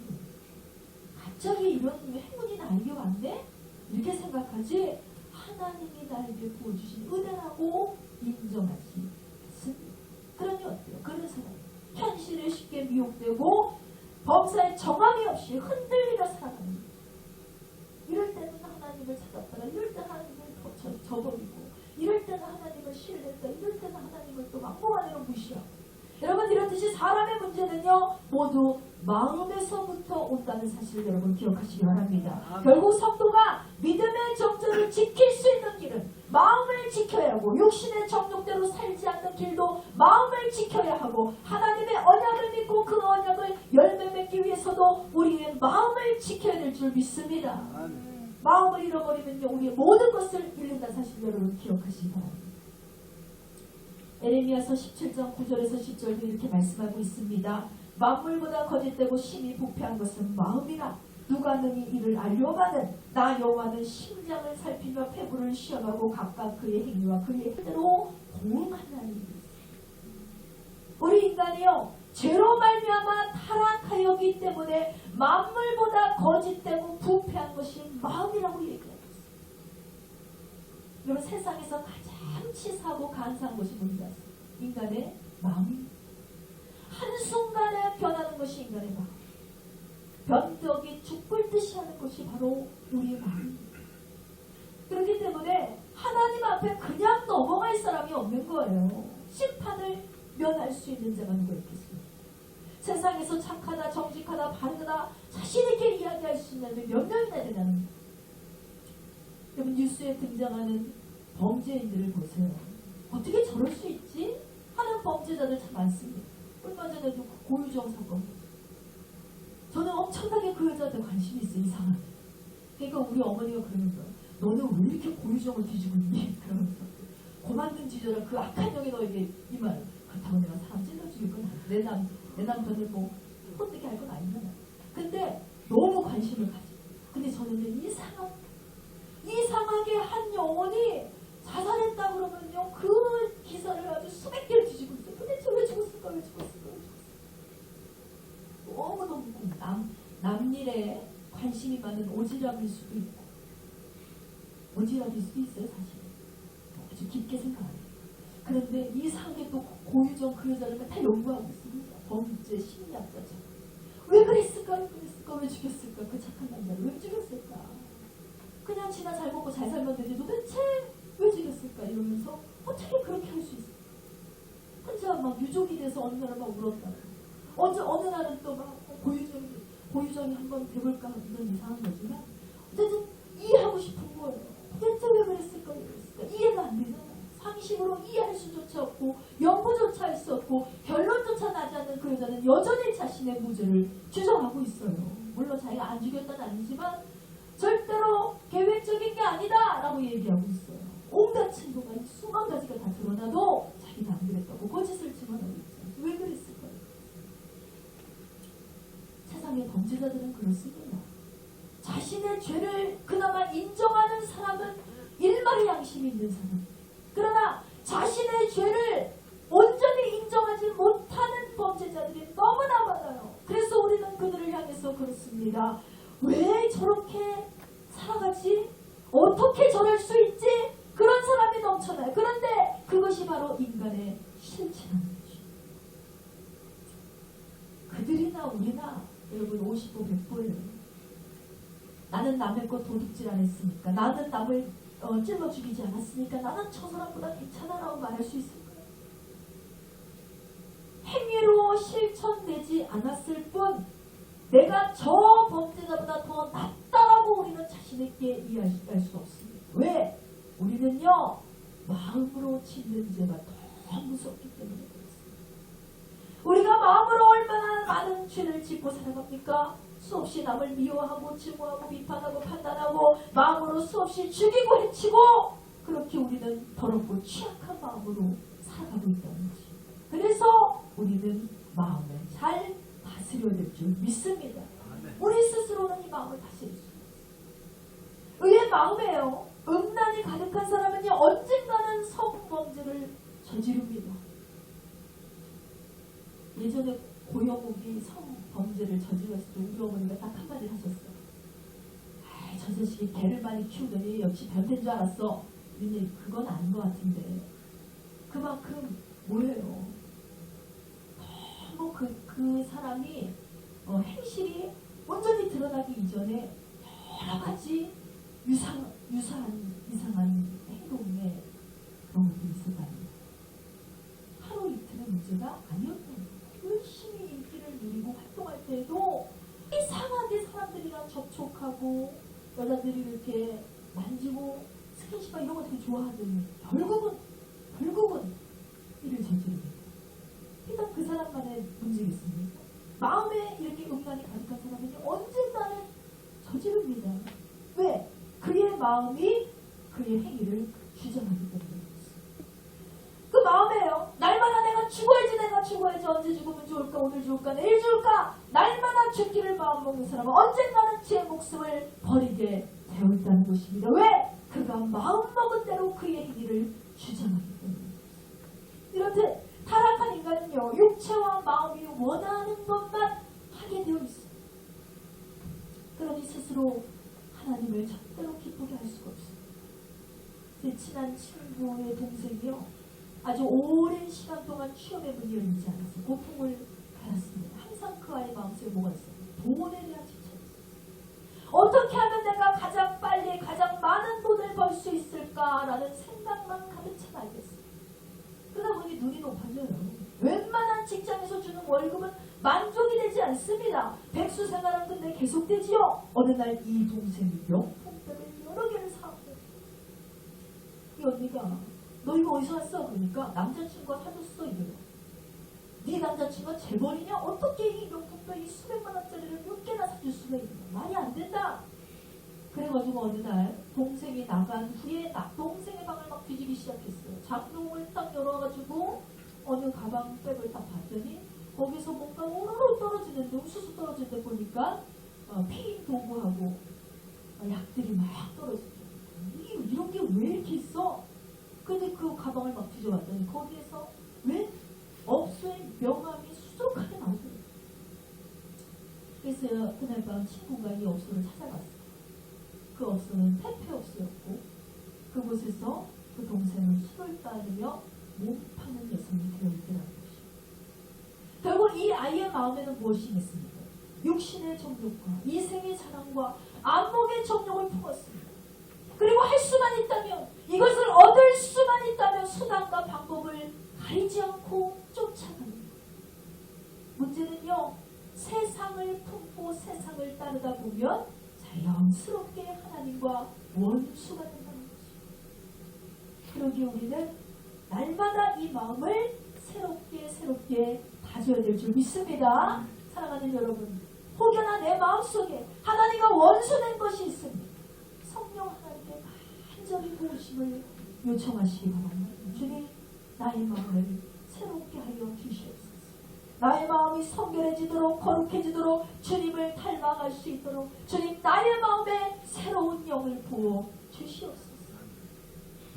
갑자기 이런 행운이 나에게 왔네? 이렇게 생각하지 하나님이 나에게 부어주신 은혜라고 인정하지 않습니다. 그러니 어때요? 그런 사람 현실에 쉽게 미혹되고 범사에 정함이 없이 흔들리며 살아갑니다. 이럴 때는 하나님을 찾았다가 이럴 때는 하나님을 저버리고 이럴 때는 하나님을 신뢰했다 이럴 때는 하나님을 또 막무가내로 무시하고 여러분 이렇듯이 사람의 문제는요 모두 마음에서부터 온다는 사실을 여러분 기억하시기 바랍니다. 결국 성도가 믿음의 정 하고 육신의 정욕대로 살지 않는 길도 마음을 지켜야 하고 하나님의 언약을 믿고 그 언약을 열매 맺기 위해서도 우리는 마음을 지켜야 될 줄 믿습니다. 마음을 잃어버리면요 우리의 모든 것을 잃는다는 사실 여러분 기억하시기 바랍니다. 에레미야서 17장 9절에서 10절도 이렇게 말씀하고 있습니다. 만물보다 거짓되고 심히 부패한 것은 마음이라 누가 능히 이를 알려마는 나 여호와는 심장을 살피며 폐부를 시험하고 각각 그의 행위와 그의 행대로 보응하나니. 우리 인간이요 죄로 말미암아 타락하였기 때문에 만물보다 거짓되고 부패한 것이 마음이라고 얘기하고 있습니다. 여러분 세상에서 가장 치사하고 간사한 것이 뭔가 인간의 마음입니다. 한순간에 변하는 것이 인간의 마음. 변덕이 죽을 듯이 하는 것이 바로 우리의 마음입니다. 그렇기 때문에 하나님 앞에 그냥 넘어갈 사람이 없는 거예요. 심판을 면할 수 있는 자가 누가 있겠습니까? 세상에서 착하다, 정직하다, 바르다 자신 있게 이야기할 수 있는 몇 명이나 되나는 거예요. 여러분 뉴스에 등장하는 범죄인들을 보세요. 어떻게 저럴 수 있지? 하는 범죄자들 참 많습니다. 얼마 전에도 고유정 사건. 저는 엄청나게 그 여자한테 관심이 있어요. 이상하게. 그러니까 우리 어머니가 그러는 거예요. 너는 왜 이렇게 고유정을 뒤지고 있니? 그러면서 고만든 지져라. 그 악한 영이 너에게 이 말. 그렇다고 내가 사람 찔러 죽일 건 아니야. 내 남편을 뭐 헛되게 할 건 아니잖아. 근데 너무 관심을 가지고. 근데 저는 이상하게 한 영혼이 자살했다 그러면요. 그 기사를 아주 수백 개를 뒤지고 있어요. 도대체 왜 죽었을까? 너무너무 남일에 관심이 많은 오지랖일 수도 있고 오지랖일 수도 있어요. 사실 아주 깊게 생각해요. 그런데 이상하게 또 고유정 그 여자를 다 연구하고 있습니다. 범죄 심리학자죠. 왜 그랬을까? 왜 죽였을까? 그 착한 남자를 왜 죽였을까? 그냥 지나 잘 먹고 잘 살면 되지 도대체 왜 죽였을까? 이러면서 어떻게 그렇게 할 수 있을까? 혼자 막 유족이 돼서 어느 날은 막 울었다. 어느 날은 또 막 고유정이 한번 돼볼까 이런 이상한 거지만 어쨌든 이해하고 싶은 거예요. 도대체 왜 그랬을까? 이해가 안 되잖아. 상식으로 이해할 수조차 없고 연구조차 할 수 없고 결론조차 나지 않는 그 여자는 여전히 자신의 무죄를 주장하고 있어요. 물론 자기가 안 죽였다는 아니지만 절대로 계획적인 게 아니다 라고 얘기하고 있어요. 온갖 증거가 수만 가지가 다 드러나도 자기가 안 그랬다고 거짓을 증언하고 있어요. 왜 그랬을까요? 세상의 범죄자들은 그렇습니다. 자신의 죄를 그나마 인정하는 사람은 일말의 양심이 있는 사람. 그러나 자신의 죄를 온전히 인정하지 못하는 범죄자들이 너무나 많아요. 그래서 우리는 그들을 향해서 그렇습니다. 왜 저렇게 살아가지? 어떻게 저럴 수 있지? 그런 사람이 넘쳐나요. 그런데 그것이 바로 인간의 실체라는 거죠. 그들이나 우리나 여러분 50보 100보예요. 나는 남의 것 도둑질 안 했으니까, 나는 남을 찔러 죽이지 않았으니까 나는 저 사람보다 괜찮아라고 말할 수 있을 거예요. 행위로 실천되지 않았을 뿐 내가 저 범죄자보다 더 낫다라고 우리는 자신있게 이해할 수 없습니다. 왜? 우리는요 마음으로 짓는 죄가 더 무섭기 때문에 그렇습니다. 우리가 마음으로 얼마나 많은 죄를 짓고 살아갑니까? 수없이 남을 미워하고 증오하고 비판하고 판단하고 마음으로 수없이 죽이고 해치고 그렇게 우리는 더럽고 취약한 마음으로 살아가고 있다는 것입니다. 그래서 우리는 마음을 잘 다스려야 될 줄 믿습니다. 우리 스스로는 이 마음을 다스릴 수 없습니다. 의의 마음에요. 음란이 가득한 사람은요 언젠가는 성범죄를 저지릅니다. 예전에 고영욱이 성범죄를 저질렀을 때 우리 어머니가 딱 한마디 하셨어요. 저 자식이 개를 많이 키우더니 역시 변태인 줄 알았어. 근데 그건 아닌 것 같은데 그만큼 뭐예요? 너무 그 사람이 행실이 온전히 드러나기 이전에 여러 가지 이상한 행동에 그런 것들이 있었답니다. 하루 이틀의 문제가 아니었답니다. 열심히 인기를 누리고 활동할 때도 이상하게 사람들이랑 접촉하고 여자들이 이렇게 만지고 스킨십하고 이런 거 되게 좋아하더니 결국은 결국은 이를 저지릅니다. 일단 그 사람만의 문제겠습니까? 마음에 이렇게 음란이 가득한 사람은 언젠가는 저지릅니다. 왜? 그의 마음이 그의 행위를 주장하기 때문에. 그 마음에요. 날마다 내가 죽어야지 언제 죽으면 좋을까, 오늘 죽을까, 내일 죽을까, 날마다 죽기를 마음먹는 사람은 언젠가는 제 목숨을 버리게 되어 있다는 것입니다. 왜? 그가 마음먹은 대로 그의 행위를 주장하기 때문에. 이렇듯 타락한 인간은요, 육체와 마음이 원하는 것만 하게 되어 있어요. 그러니 스스로 하나님을 절대로 기쁘게 할 수가 없어요. 제 친한 친구의 동생이요, 아주 오랜 시간 동안 취업의 문이 열리지 않았어요. 고통을 받았습니다. 항상 그 아이의 마음속에 뭐가 있어요? 돈에 대한 집착이 있어요. 어떻게 하면 내가 가장 빨리 가장 많은 돈을 벌 수 있을까라는 생각만 가득 차 알겠어요. 그러다 보니 눈이 높아져요. 웬만한 직장에서 주는 월급은 만족이 되지 않습니다. 백수 생활은 근데 계속되지요. 어느 날 이 동생이 명품백을 여러 개를 사고, 이 언니가 너 이거 어디서 왔어? 그러니까 남자친구가 사줬어. 이래요. 네 남자친구가 재벌이냐? 어떻게 이 명품백이 수백만 원짜리를 몇 개나 사줄 수가 있냐? 말이 안 된다. 그래가지고 어느 날 동생이 나간 후에 동생의 방을 막 뒤지기 시작했어요. 장롱을 딱 열어가지고 어느 가방백을 딱 봤더니 거기서 뭔가 오르르 떨어지는데, 우수수 떨어지는데 보니까 피임 도구하고 약들이 막 떨어지죠. 이런 게 왜 이렇게 있어? 근데 그 가방을 막 뒤져봤더니 거기에서 왜 업소의 명함이 수두룩하게 나오더라고요. 그래서 그날 밤 친구가 이 업소를 찾아갔어요. 그 업소는 택배업소였고, 그곳에서 그 동생은 술을 따르며 몸 파는 여성이 되어있더라는 것이죠. 결국 이 아이의 마음에는 무엇이 있습니까? 육신의 정욕과 이생의 자랑과 안목의 정욕을 품었습니다. 그리고 할 수만 있다면, 이것을 얻을 수만 있다면 수단과 방법을 가리지 않고 쫓아가는 것. 문제는요, 세상을 품고 세상을 따르다 보면 자연스럽게 하나님과 원수가 된다는 것이죠. 그러기에 우리는 날마다 이 마음을 새롭게 다져야 될 줄 믿습니다. 사랑하는 여러분, 혹여나 내 마음속에 하나님과 원수된 것이 있습니다. 성령 하나님께 간절히 도우심을 요청하시기 바랍니다. 주님, 나의 마음을 새롭게 하여 주시옵소서. 나의 마음이 성결해지도록, 거룩해지도록, 주님을 닮아갈 수 있도록 주님, 나의 마음에 새로운 영을 부어 주시옵소서.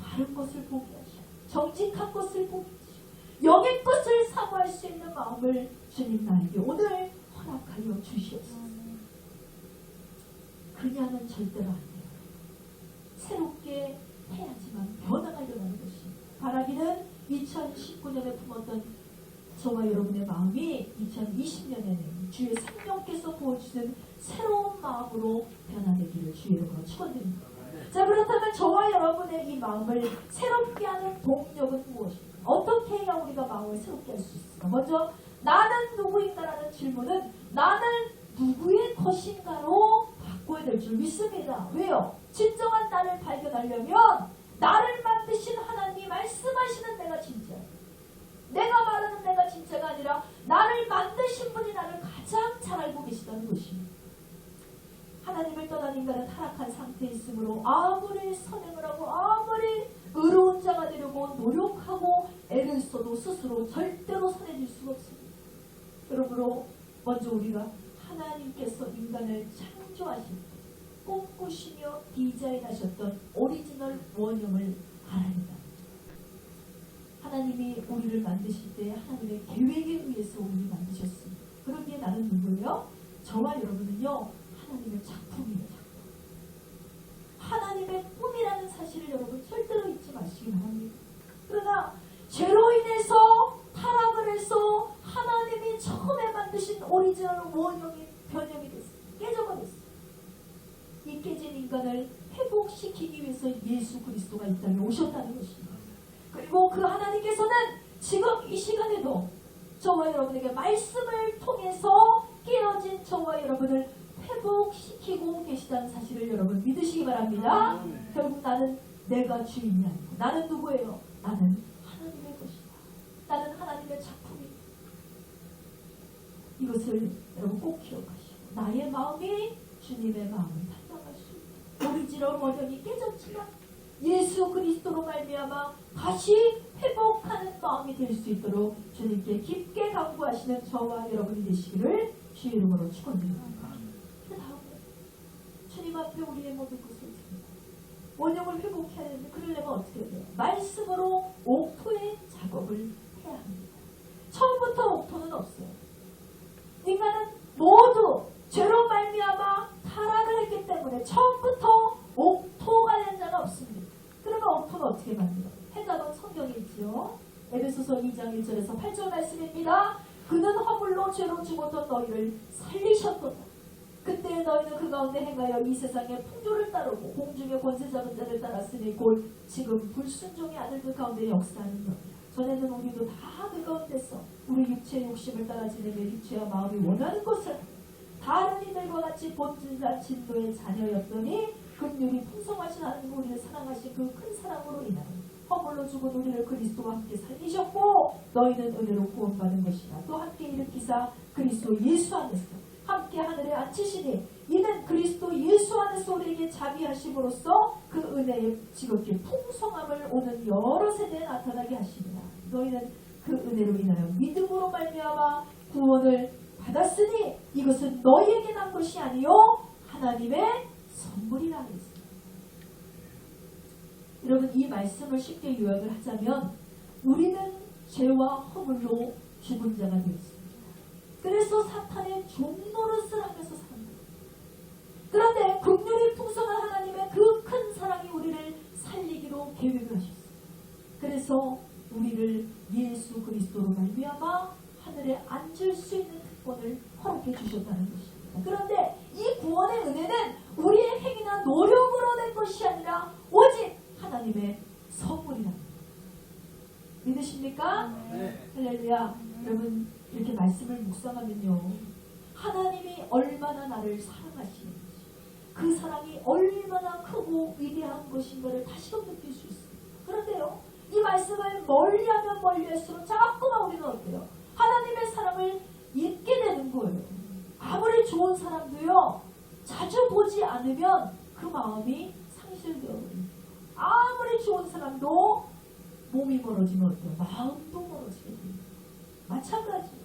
바른 것을 보게 하시고 정직한 것을 보게 하시고 영의 것을 사모할 수 있는 마음을 주님, 나에게 오늘 허락하여 주시옵소서. 그냥은 절대로 안 돼요. 새롭게 해야지만 변화가 일어나는 것입니다. 바라기는 2019년에 품었던 저와 여러분의 마음이 2020년에는 주의 성령께서 부어주신 새로운 마음으로 변화되기를 주의 이름으로 축원드립니다. 자, 그렇다면 저와 여러분의 이 마음을 새롭게 하는 동력은 무엇입니까? 어떻게 해야 우리가 마음을 새롭게 할 수 있을까? 먼저 나는 누구인가라는 질문은 나는 누구의 것인가로 바꿔야 될 줄 믿습니다. 왜요? 진정한 나를 발견하려면 나를 만드신 하나님이 말씀하시는 내가 진짜예요. 내가 말하는 내가 진짜가 아니라 나를 만드신 분이 나를 가장 잘 알고 계시다는 것입니다. 하나님을 떠난 인간은 타락한 상태에 있으므로 아무리 선행을 하고 아무리 의로운 자가 되려고 노력하고 애를 써도 스스로 절대로 선해질 수가 없습니다. 그러므로 먼저 우리가 하나님께서 인간을 창조하실 때 꿈꾸시며 디자인하셨던 오리지널 원형을 알아야 된다. 하나님이 우리를 만드실 때 하나님의 계획에 의해서 우리를 만드셨습니다. 그러기에 나는 누구예요? 저와 여러분은요, 하나님의 작품이에요. 하나님의 꿈이라는 사실을 여러분 절대로 잊지 마시기 바랍니다. 그러나 죄로 인해서 타락을 해서 하나님이 처음에 만드신 오리지널 원형이 변형이 됐어요. 깨져버렸어요. 이 깨진 인간을 회복시키기 위해서 예수 그리스도가 이 땅에 오셨다는 것입니다. 그리고 그 하나님께서는 지금 이 시간에도 저와 여러분에게 말씀을 통해서 깨어진 저와 여러분을 회복시키고 계시다는 사실을 여러분 믿으시기 바랍니다. 결국 나는 내가 주인이 아니고 나는 누구예요? 나는 이것을 여러분 꼭 기억하시고 나의 마음이 주님의 마음을 판단할 수 있다. 우리지럼 원형이 깨졌지만 예수 그리스도로 말미암아 다시 회복하는 마음이 될 수 있도록 주님께 깊게 간구하시는 저와 여러분이 되시기를 주의 이름으로 축원드립니다. 그 다음에 주님 앞에 우리의 모든 것을 드립니다. 원형을 회복해야 되는데 그러려면 어떻게 해야 돼요? 말씀으로 옥토의 작업을 해야 합니다. 처음부터 옥토는 없어요. 인간은 모두 죄로 말미암아 타락을 했기 때문에 처음부터 옥토가 된 자가 없습니다. 그러면 옥토는 어떻게 만들어요? 해답은 성경에 있지요. 에베소서 2장 1절에서 8절 말씀입니다. 그는 허물로 죄로 죽었던 너희를 살리셨도다. 그때 너희는 그 가운데 행하여 이 세상의 풍조를 따르고 공중의 권세 잡은 자를 따랐으니 곧 지금 불순종의 아들들 가운데 역사하는 너희라. 전에는 우리도 다 그 가운데서 우리 육체의 욕심을 따라 지내며 육체와 마음이 원하는 것을 다른 이들과 같이 본질자 진노의 자녀였더니 긍휼이 풍성하신 하나님 우리를 사랑하신 그 큰 사랑으로 인하여 허물로 죽은 우리를 그리스도와 함께 살리셨고 너희는 은혜로 구원받은 것이라. 또 함께 일으키사 그리스도 예수 안에서 함께 하늘에 앉히시니 이는 그리스도 예수 안에서 우리에게 자비하심으로써 그 은혜의 지극히 풍성함을 오는 여러 세대에 나타나게 하십니다. 너희는 그 은혜로 인하여 믿음으로 말미암아 구원을 받았으니 이것은 너희에게 난 것이 아니요 하나님의 선물이라 했습니다. 여러분 이 말씀을 쉽게 요약을 하자면 우리는 죄와 허물로 죽은 자가 되었습니다. 그래서 사탄의 종노릇을 하면서 삽니다. 그런데 긍휼이 풍성한 하나님의 그 큰 사랑이 우리를 살리기로 계획을 하셨습니다. 그래서 우리를 예수 그리스도로 말미암아 하늘에 앉을 수 있는 특권을 허락해 주셨다는 것입니다. 그런데 이 구원의 은혜는 우리의 행위나 노력으로 된 것이 아니라 오직 하나님의 선물이랍니다. 믿으십니까? 네. 할렐루야. 여러분 이렇게 말씀을 묵상하면요 하나님이 얼마나 나를 사랑하시는지 그 사랑이 얼마나 크고 위대한 것인가를 다시금 느낄 수 있습니다. 그런데요 이 말씀을 멀리하면 멀리할수록 자꾸만 우리는 어때요? 하나님의 사랑을 잊게 되는 거예요. 아무리 좋은 사람도요 자주 보지 않으면 그 마음이 상실되어 버립니다. 아무리 좋은 사람도 몸이 멀어지면 어때요? 마음도 멀어지게 됩니다. 마찬가지예요.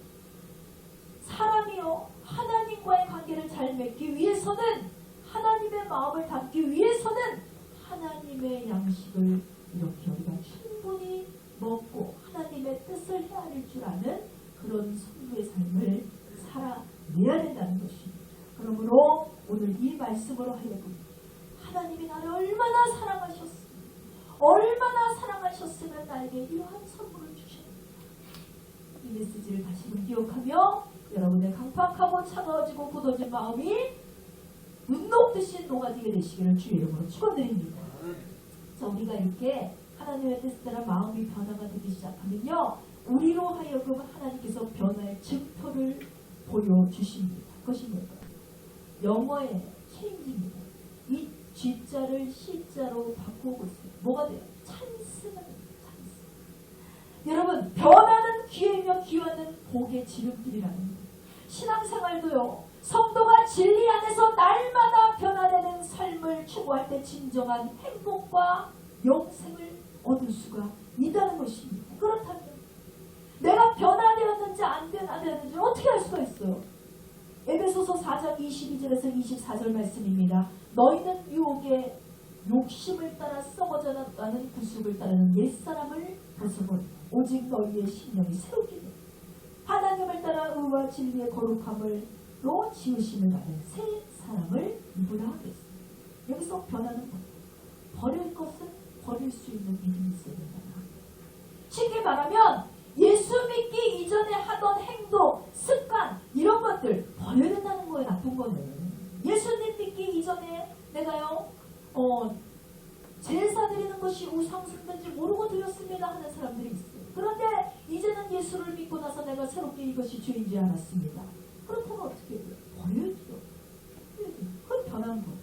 사람이요 하나님과의 관계를 잘 맺기 위해서는 하나님의 마음을 담기 위해서는 하나님의 양식을 이렇게 우리가 충분히 먹고 하나님의 뜻을 헤아릴 줄 아는 그런 성도의 삶을 살아내야 된다는 것입니다. 그러므로 오늘 이 말씀으로 하여금 하나님이 나를 얼마나 사랑하셨으면 얼마나 사랑하셨으면 나에게 이러한 선물을 주셨습니다. 이 메시지를 다시금 기억하며 여러분의 강팍하고 차가워지고 굳어진 마음이 눈 녹듯이 녹아지게 되시기를 주의 이름으로 축원드립니다. 자, 우리가 이렇게 하나님의 뜻에 따라 마음이 변화가 되기 시작하면요 우리로 하여금 하나님께서 변화의 증표를 보여주십니다. 그것이 뭘까요? 영어의 체인지입니다. 이 G자를 C자로 바꾸고 있어요. 뭐가 돼요? 찬스가 돼요. 찬스. 여러분 변화는 기회이며 기회는 복의 지름길이라는 거예요. 신앙생활도요 성도가 진리 안에서 날마다 변화되는 삶을 추구할 때 진정한 행복과 영생을 얻을 수가 있다는 것입니다. 그렇다면 내가 변화되었는지 안 변화되었는지 어떻게 알 수가 있어요? 에베소서 4장 22절에서 24절 말씀입니다. 너희는 유혹의 욕심을 따라 썩어져 나가는 구속을 따르는 옛사람을 벗어버리고 오직 너희의 심령이 새롭게 되고 하나님을 따라 의와 진리의 거룩함으로 지으심을 받은 새 사람을 입으라 하겠습니다. 여기서 변하는 것, 버릴 것은 버릴 수 있는 믿음이 있어야 된다. 쉽게 말하면 예수 믿기 이전에 하던 행동, 습관 이런 것들 버려야 된다는 거예요. 나쁜 거는. 예수님 믿기 이전에 내가요 제사 드리는 것이 우상숭배인지 모르고 드렸습니다 하는 사람들이 있어요. 그런데 이제는 예수를 믿고 나서 내가 새롭게 이것이 죄인지 알았습니다. 그렇다면 어떻게 해요? 버려야죠. 그건 변한 거예요.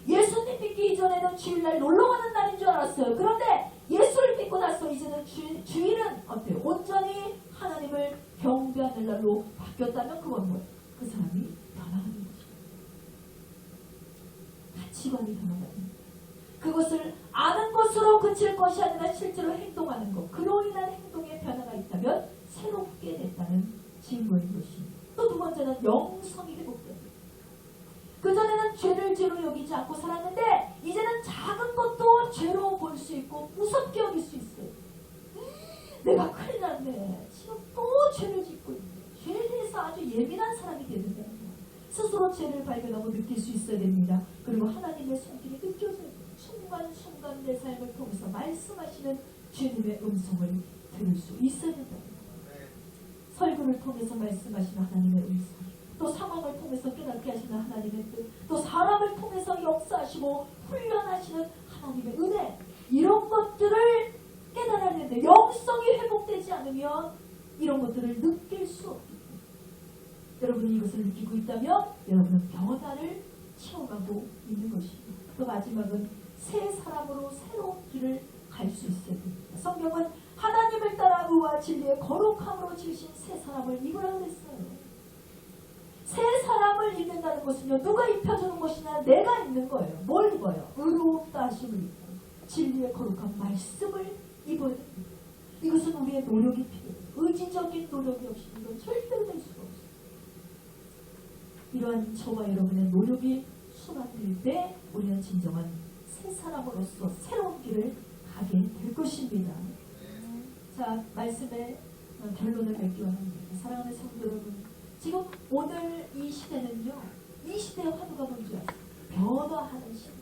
예수님 믿기 이전에는 주일날 놀러가는 날인 줄 알았어요. 그런데 예수를 믿고 나서 이제는 주일은 어때요? 온전히 하나님 하나님을 경배하는 날로 바뀌었다면 그건 뭐예요? 그 사람이 변화하는 것이죠. 가치관이 변화하는 것. 그것을 아는 것으로 그칠 것이 아니라 실제로 행동하는 것. 그로 인한 행동에 변화가 있다면 새롭게 됐다는 증거인 것입니다. 또 두 번째는 영성이 회복됩니다. 그전에는 죄를 죄로 여기지 않고 살았는데 이제는 작은 것도 죄로 볼 수 있고 무섭게 여길 수 있어요. 내가 큰일 났네. 지금 또 죄를 짓고 있네. 죄에 대해서 아주 예민한 사람이 되는 거예요. 스스로 죄를 발견하고 느낄 수 있어야 됩니다. 그리고 하나님의 손길이 느껴져요. 순간순간 내 삶을 통해서 말씀하시는 주님의 음성을 들을 수 있어야 된다. 설교를 통해서 말씀하시는 하나님의 음성, 또 상황을 통해서 깨닫게 하시는 하나님의 뜻, 또 사람을 통해서 역사하시고 훈련하시는 하나님의 은혜, 이런 것들을 깨달아야 되는데 영성이 회복되지 않으면 이런 것들을 느낄 수 없기 때문에 여러분이 이것을 느끼고 있다면 여러분은 변화를 체험하고 있는 것입니다. 또 마지막은 새 사람으로 새로운 길을 갈 수 있어야 됩니다. 성경은 하나님을 따라 의와 진리의 거룩함으로 지으신 새 사람을 입으라 그랬어요. 새 사람을 입는다는 것은요, 누가 입혀주는 것이냐? 내가 입는 거예요. 뭘 입어요? 의롭다 하심을 입고 진리의 거룩한 말씀을 입어야 됩니다. 이것은 우리의 노력이 필요해요. 의지적인 노력이 없이는 이건 절대로 될 수가 없어요. 이러한 저와 여러분의 노력이 수반될 때 우리는 진정한 새 사람으로서 새로운 길을 가게 될 것입니다. 자, 말씀의 결론을 맺기 원합니다. 사랑하는 성도 여러분, 지금 오늘 이 시대는요, 이 시대의 화두가 뭔지 아세요? 변화하는 시대.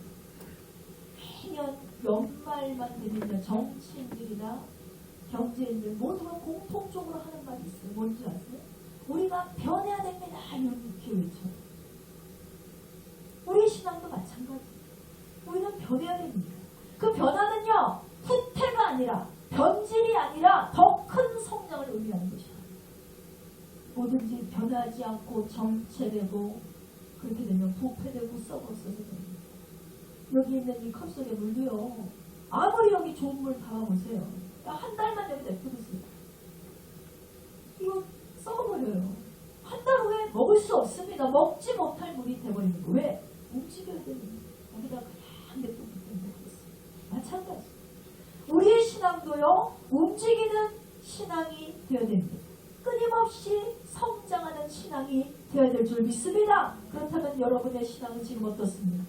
매년 연말만 되면 정치인들이나 경제인들 모두가 공통적으로 하는 말이 있어요. 뭔지 아세요? 우리가 변해야 됩니다. 이렇게 외쳐요. 우리 신앙도 마찬가지예요. 우리는 변해야 됩니다. 그 변화는요, 후퇴가 아니라, 변질이 아니라 더 큰 성장을 의미하는 것입니다. 뭐든지 변하지 않고 정체되고 그렇게 되면 부패되고 썩어서 여기 있는 이 컵 속의 물도요, 아무리 여기 좋은 물 담아보세요. 한 달만 여기 냅두세요. 이거 썩어버려요. 한 달 후에 먹을 수 없습니다. 먹지 못할 물이 돼버리는 거예요. 왜? 움직여야 됩니다. 여기다 그냥 냅두기 때문에 그렇습니다. 마찬가지. 우리의 신앙도요, 움직이는 신앙이 되어야 됩니다. 끊임없이 성장하는 신앙이 되어야 될 줄 믿습니다. 그렇다면 여러분의 신앙은 지금 어떻습니까?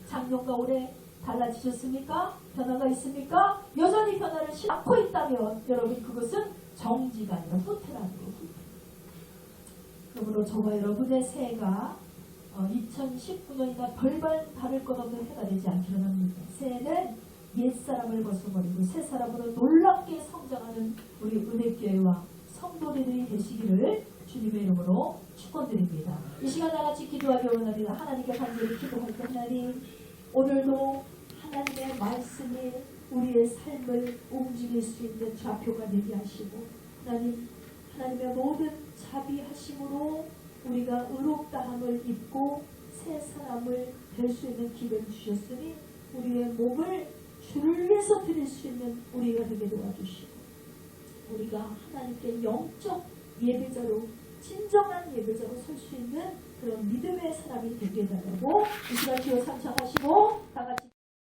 작년과 올해 달라지셨습니까? 변화가 있습니까? 여전히 변화를 싣고 있다면 여러분 그것은 정지가 아니라 후퇴라는 거예요. 그러므로 저와 여러분의 새해가 2019년이나 별반 다를 것 없는 해가 되지 않기를 합니다. 새해는 옛사람을 벗어버리고 새사람으로 놀랍게 성장하는 우리 은혜교회와 성도들이 되시기를 주님의 이름으로 축원드립니다. 이 시간 나같이 기도하기 원합니다. 하나님께 간절히 기도할 때 하나님, 오늘도 하나님의 말씀이 우리의 삶을 움직일 수 있는 좌표가 되게 하시고 하나님, 하나님의 모든 자비하심으로 우리가 의롭다함을 입고 새 사람을 될 수 있는 기회를 주셨으니 우리의 몸을 주를 위해서 드릴 수 있는 우리가 되게 도와주시고 우리가 하나님께 영적 예배자로, 진정한 예배자로 설 수 있는 그런 믿음의 사람이 되게 해달라고 이 시간 기호 삼창하시고 다 같이